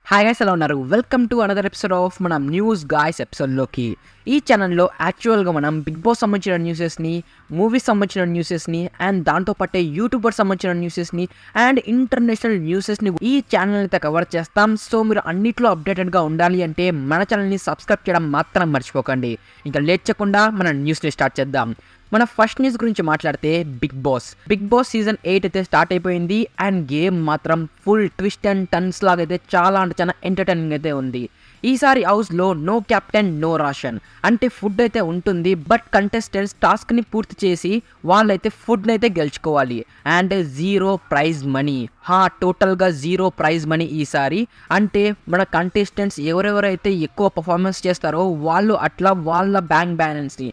Hi guys, ఎలా ఉన్నారు? Welcome to another episode of మనం న్యూస్ గాయ్స్ ఎపిసోడ్లోకి. ఈ ఛానల్లో యాక్చువల్గా మనం బిగ్ బాస్ సంబంధించిన న్యూసెస్ని, మూవీస్ సంబంధించిన న్యూసెస్ని అండ్ దాంతోపాటే యూట్యూబర్ సంబంధించిన న్యూసెస్ని అండ్ ఇంటర్నేషనల్ న్యూసెస్ని ఈ ఛానల్ అయితే కవర్ చేస్తాం. సో మీరు అన్నిట్లో అప్డేటెడ్గా ఉండాలి అంటే మన ఛానల్ని సబ్స్క్రైబ్ చేయడం మాత్రం మర్చిపోకండి. ఇంకా లేట్ చేయకుండా మన న్యూస్ని స్టార్ట్ చేద్దాం. మన ఫస్ట్ న్యూస్ గురించి మాట్లాడితే బిగ్ బాస్ సీజన్ 8 అయితే స్టార్ట్ అయిపోయింది అండ్ గేమ్ మాత్రం ఫుల్ ట్విస్ట్ అండ్ టర్న్స్ లాగా అయితే చాలా ఎంటర్టైనింగ్ అయితే ఉంది. ఈసారి హౌస్లో నో కెప్టెన్ నో రాషన్ అంటే ఫుడ్ అయితే ఉంటుంది, బట్ కంటెస్టెంట్స్ టాస్క్ని పూర్తి చేసి వాళ్ళైతే ఫుడ్ని అయితే గెలుచుకోవాలి అండ్ జీరో ప్రైజ్ మనీ. టోటల్గా జీరో ప్రైజ్ మనీ ఈసారి. అంటే మన కంటెస్టెంట్స్ ఎవరెవరైతే ఎక్కువ పర్ఫార్మెన్స్ చేస్తారో వాళ్ళు అట్లా వాళ్ళ బ్యాంక్ బ్యాలెన్స్ని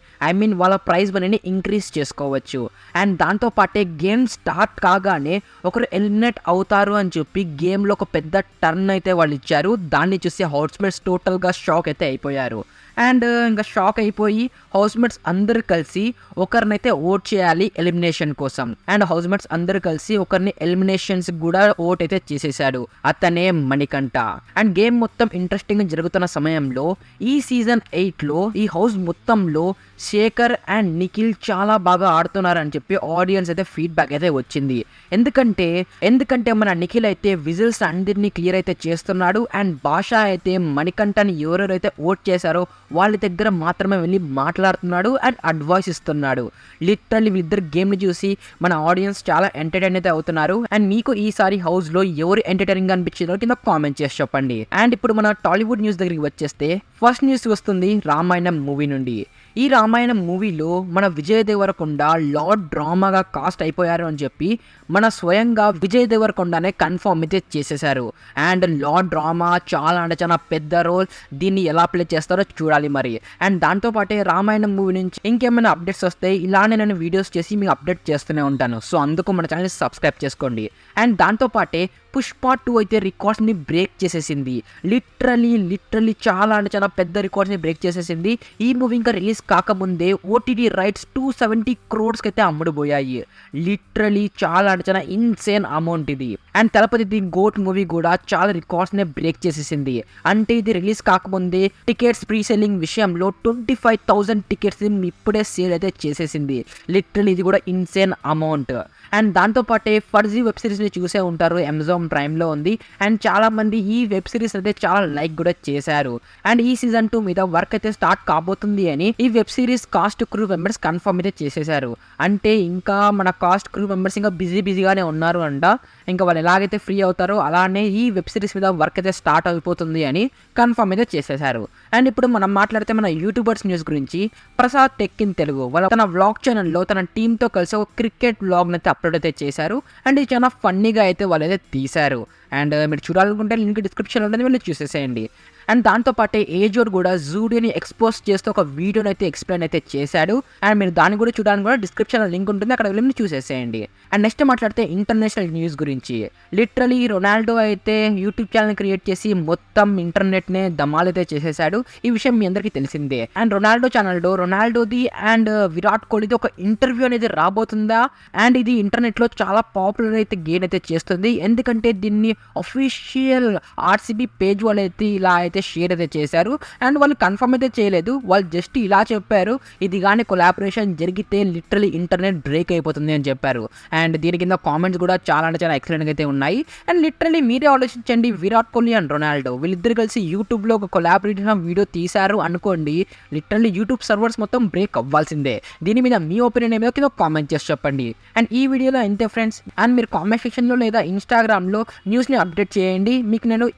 వాళ్ళ ప్రైజ్ మనీని ఇంక్రీజ్ చేసుకోవచ్చు. అండ్ దాంతోపాటే గేమ్ స్టార్ట్ కాగానే ఒకరు ఎలిమినేట్ అవుతారు అని చెప్పి గేమ్లో ఒక పెద్ద టర్న్ అయితే వాళ్ళు ఇచ్చారు. దాన్ని చూసి హౌస్మేట్స్ టోటల్గా షాక్ అయితే అయిపోయారు. అండ్ ఇంకా షాక్ అయిపోయి హౌస్మేట్స్ అందరు కలిసి ఒకరినైతే ఓట్ చేయాలి ఎలిమినేషన్ కోసం. అండ్ హౌస్మేట్స్ అందరు కలిసి ఒకరిని ఎలిమినేషన్స్ కూడా ఓట్ అయితే చేసేసాడు. అతనే మణికంఠ. అండ్ గేమ్ మొత్తం ఇంట్రెస్టింగ్ జరుగుతున్న సమయంలో ఈ సీజన్ 8లో ఈ హౌస్ మొత్తంలో శేఖర్ అండ్ నిఖిల్ చాలా బాగా ఆడుతున్నారని చెప్పి ఆడియన్స్ అయితే ఫీడ్బ్యాక్ అయితే వచ్చింది. ఎందుకంటే మన నిఖిల్ అయితే విజిల్స్ అందరినీ క్లియర్ అయితే చేస్తున్నాడు అండ్ భాష అయితే మణికంఠని ఎవరెవరైతే ఓట్ చేశారో వాళ్ళ దగ్గర మాత్రమే వెళ్ళి మాట్లాడుతున్నాడు అండ్ అడ్వైస్ ఇస్తున్నాడు. లిటరల్లీ వీళ్ళిద్దరు గేమ్ని చూసి మన ఆడియన్స్ చాలా ఎంటర్టైన్ అయితే అవుతున్నారు. అండ్ మీకు ఈసారి హౌస్లో ఎవరు ఎంటర్టైనింగ్ అనిపించిందో కింద కామెంట్ చేసి చెప్పండి. అండ్ ఇప్పుడు మన టాలీవుడ్ న్యూస్ దగ్గరికి వచ్చేస్తే ఫస్ట్ న్యూస్ వస్తుంది రామాయణం మూవీ నుండి. ఈ రామాయణం మూవీలో మన విజయ్ దేవరకొండ లార్డ్ డ్రామాగా కాస్ట్ అయిపోయారు అని చెప్పి మన స్వయంగా విజయ్ దేవరకొండనే కన్ఫర్మ్ అయితే చేసేశారు. అండ్ లార్డ్ డ్రామా చాలా పెద్ద రోల్, దీన్ని ఎలా ప్లే చేస్తారో చూడాలి మరి. అండ్ దాంతోపాటే రామాయణం మూవీ నుంచి ఇంకేమైనా అప్డేట్స్ వస్తే ఇలానే నేను వీడియోస్ చేసి మీకు అప్డేట్ చేస్తూనే ఉంటాను. సో అందుకు మన ఛానల్ని సబ్స్క్రైబ్ చేసుకోండి. అండ్ దాంతోపాటే పుష్ప 2 అయితే రికార్డ్స్ని బ్రేక్ చేసేసింది. లిటరలీ చాలా పెద్ద రికార్డ్స్ని బ్రేక్ చేసేసింది. ఈ మూవీ ఇంకా రిలీజ్ కాకముందే ఓటీటీ రైట్స్ 270 crores అయితే అమ్ముడుపోయాయి. లిటరలీ చాలా ఇన్సేన్ అమౌంట్ ఇది. And Thalapathy the goat movie కూడా చాలా రికార్డ్స్ని బ్రేక్ చేసేసింది. అంటే ఇది రిలీజ్ కాకముందే టికెట్స్ ప్రీ సెల్లింగ్ విషయంలో 25,000 టికెట్స్ ఇప్పుడే సేల్ అయితే చేసేసింది. లిటరలీ ఇది కూడా ఇన్సేన్ అమౌంట్. అండ్ దాంతోపాటే ఫర్జీ వెబ్ సిరీస్ని చూసే ఉంటారు, అమెజాన్ ప్రైమ్లో ఉంది. అండ్ చాలా మంది ఈ వెబ్ సిరీస్ అయితే చాలా లైక్ కూడా చేశారు. అండ్ ఈ సీజన్ 2 మీద వర్క్ అయితే స్టార్ట్ కాబోతుంది అని ఈ web series cost crew members confirm అయితే చేసేశారు. అంటే ఇంకా మన కాస్ట్ క్రూ మెంబర్స్ ఇంకా బిజీగానే ఉన్నారు అంట. ఇంకా వాళ్ళు ఎలాగైతే ఫ్రీ అవుతారో అలానే ఈ వెబ్ సిరీస్ మీద వర్క్ అయితే స్టార్ట్ అయిపోతుంది అని కన్ఫర్మ్ అయితే చేసేశారు. అండ్ ఇప్పుడు మనం మాట్లాడితే మన యూట్యూబర్స్ న్యూస్ గురించి. ప్రసాద్ టెక్ ఇన్ తెలుగు వాళ్ళ తన వ్లాగ్ ఛానల్లో తన టీంతో కలిసి ఒక క్రికెట్ వ్లాగ్ని అయితే అప్లోడ్ అయితే చేశారు. అండ్ ఇది చాలా ఫన్నీగా అయితే వాళ్ళు అయితే తీశారు. అండ్ మీరు చూడాలనుకుంటే లింక్ డిస్క్రిప్షన్లో ఉంటుంది, వెళ్ళి చూసేసేయండి. అండ్ దాంతోపాటే ఏజోర్ కూడా జూడియోని ఎక్స్పోజ్ చేస్తూ ఒక వీడియోని అయితే ఎక్స్ప్లెయిన్ అయితే చేశాడు. అండ్ మీరు దాన్ని కూడా చూడడానికి కూడా డిస్క్రిప్షన్లో లింక్ ఉంటుంది, అక్కడ వెళ్ళి చూసేసేయండి. అండ్ నెక్స్ట్ మాట్లాడితే ఇంటర్నేషనల్ న్యూస్ గురించి. లిటరలీ రొనాల్డో అయితే యూట్యూబ్ ఛానల్ క్రియేట్ చేసి మొత్తం ఇంటర్నెట్నే ధమాలైతే చేసేసాడు. ఈ విషయం మీ అందరికీ తెలిసిందే. అండ్ రొనాల్డో ఛానల్లో రొనాల్డోది అండ్ విరాట్ కోహ్లీది ఒక ఇంటర్వ్యూ అనేది రాబోతుందా. అండ్ ఇది ఇంటర్నెట్లో చాలా పాపులర్ అయితే గెయిన్ అయితే చేస్తుంది. ఎందుకంటే దీన్ని అఫీషియల్ ఆర్సీబీ పేజ్ వాళ్ళు అయితే ఇలా అయితే షేర్ అయితే చేశారు. అండ్ వాళ్ళు కన్ఫర్మ్ అయితే చేయలేదు, వాళ్ళు జస్ట్ ఇలా చెప్పారు, ఇది కానీ కొలాబరేషన్ జరిగితే లిటరలీ ఇంటర్నెట్ బ్రేక్ అయిపోతుంది అని చెప్పారు. అండ్ దీని కింద కామెంట్స్ కూడా చాలా ఎక్సలెంట్గా అయితే ఉన్నాయి. అండ్ లిటరలీ మీరే ఆలోచించండి, విరాట్ కోహ్లీ అండ్ రొనాల్డో వీళ్ళిద్దరు కలిసి యూట్యూబ్లో ఒక కొలాబరేషన్ వీడియో తీశారు అనుకోండి, లిటరలీ యూట్యూబ్ సర్వర్స్ మొత్తం బ్రేక్ అవ్వాల్సిందే. దీని మీద మీ ఒపీనియన్ ఏమో కింద కామెంట్ చేసి చెప్పండి. అండ్ ఈ వీడియోలో అంతే ఫ్రెండ్స్. అండ్ మీరు కామెంట్ సెక్షన్లో లేదా ఇన్స్టాగ్రామ్లో న్యూస్ని అప్డేట్ చేయండి,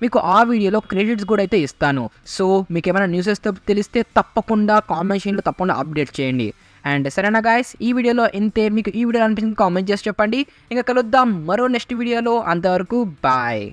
మీకు ఆ వీడియోలో క్రెడిట్స్ కూడా అయితే ఇస్తాను. సో మీకు ఏమైనా న్యూసెస్ తెలిస్తే తప్పకుండా కామెంట్ సెక్షన్లో తప్పకుండా అప్డేట్ చేయండి. అండ్ సరేనా గాయస్, ఈ వీడియోలో ఇంతే. మీకు ఈ వీడియో అనిపించింది కామెంట్ చేసి చెప్పండి. ఇంకా కలుద్దాం మరో నెక్స్ట్ వీడియోలో. అంతవరకు బాయ్.